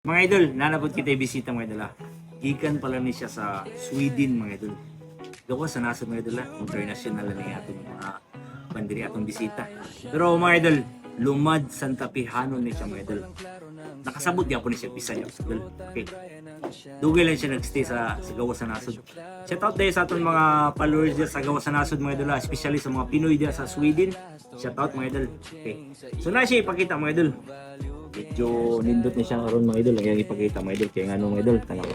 Mga idol, nanapod kita bisita mga idol. Gikan pala ni siya sa Sweden mga idol. Gawa sa nasod mga idol, international na nga atong mga bandiri atong bisita. Pero mga idol, lumad Santa Pihano ni siya mga idol. Nakasabot niya po ni siya Bisaya mga idol. Okay. Dugay lang siya nagstay sa gawa sa nasod. Shout out dahil sa atong mga followers dyan sa gawa sa nasod mga idol, especially sa mga Pinoy dyan sa Sweden. Shout out mga idol. Okay. So na siya ipakita mga idol. Medyo nindot niya siya karon mga idol, ang ipakita mga idol kay ngano mga idol tanaw.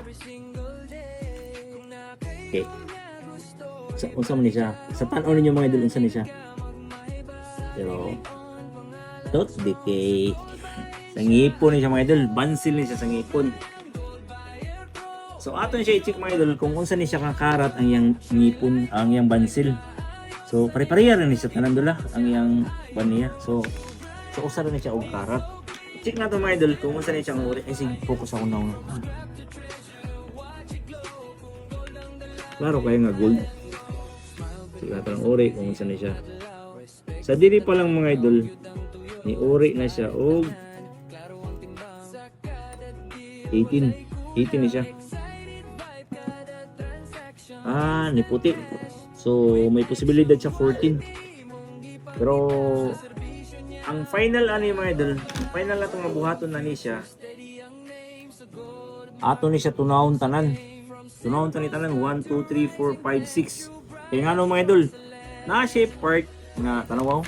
Okay. Sa unsa man ni siya? Sa tan-aw ninyo mga idol unsa ni siya? Pero tot dikay sa ngipon ni siya mga idol, bansil ni siya sa ngipon. So aton siya i-check mga idol kung unsa ni siya kakarat ang yang ngipon, ang yang bansil. So pare-pareha rin ni siya tanan dula ang yang ban niya. So usa rin ni siya og karat. Check na ito mga idol kung unsa ni siyang uri. Ay sige, focus ako na una. Klaro kayo nga gold. Check na ito ng uri kung unsa ni siya. Sa diri pa lang mga idol, ni uri na siya og 18 ni siya. Ni puti. So may posibilidad siya 14. Pero ang final ani mga idol, final na itong mabuhaton na ni siya. Ato ni siya tunawon tanan. Tunawon tanan 1, 2, 3, 4, 5, 6. Kaya nga no mga idol, na siya part nga tanawaw.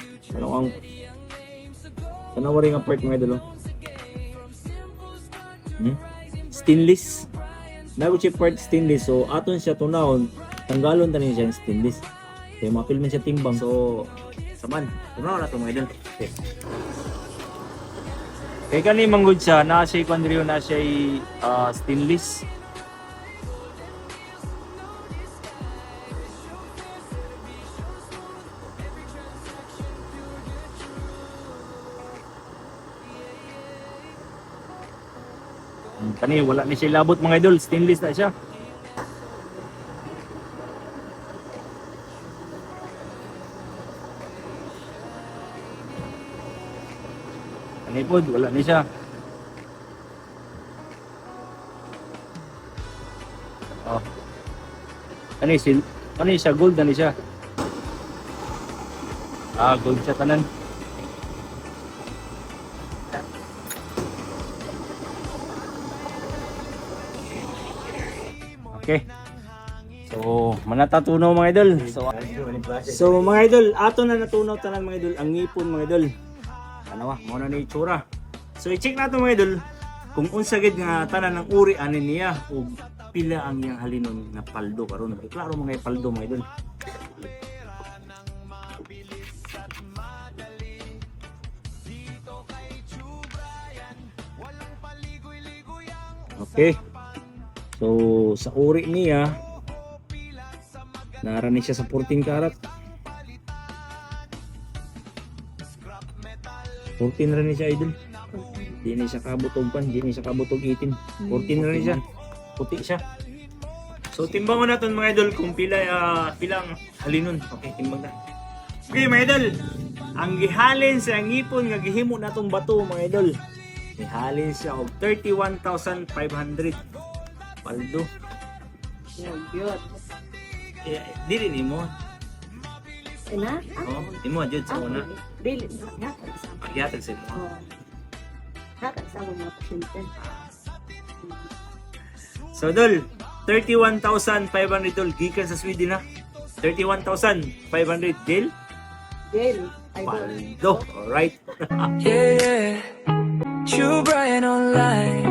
Tanawaw rin nga part mga idol. Stainless. Nago siya part stainless. So aton siya tunawon, tanggalon tanin siya stainless. Kaya mapil man siya timbang. So saman, tunaw na ito mga idol. Okay. Kaya kani manggod siya, na siya pandriyo na siya stainless. Kani wala ni siya labot mga idol, stainless na siya. Kanipod, wala ni siya. Oh. Ano siya? Gold na ni siya. Gold siya tanan. Okay. So, manatatunaw mga idol. So mga idol, ato na natunaw tanan mga idol, ang ngipon mga idol. Ano mo na ni itsura. So i-check nato mga idol kung unsa gid nga tanan ng uri ani niya o pila ang iyang halinon nga paldo karon. Klaro mga paldo mga idol. Okay. So sa uri niya narani siya sa 14 karat. 14 rin siya idol. Di ni siya kabutog pan, di ni siya kabutog 18. 14 rin siya. Puti siya. So timbang mo natin mga idol kung pilang halinon. Okay, timbang na. Okay mga idol. Ang gihalin sa ngipon nga gihimo natong bato mga idol. Gihalin siya og 31,500 paldo. Oh, good. Dili nimo. Ina? Oh, imo jud sa una. Dili na. Pagyatag sa imo. Oh. Dapat sa mga pasyente. So dol, 31,500 dol gikan sa Sweden na. 31,500 deal. Dili. Paldo. Alright. Yeah, yeah. True Brian online.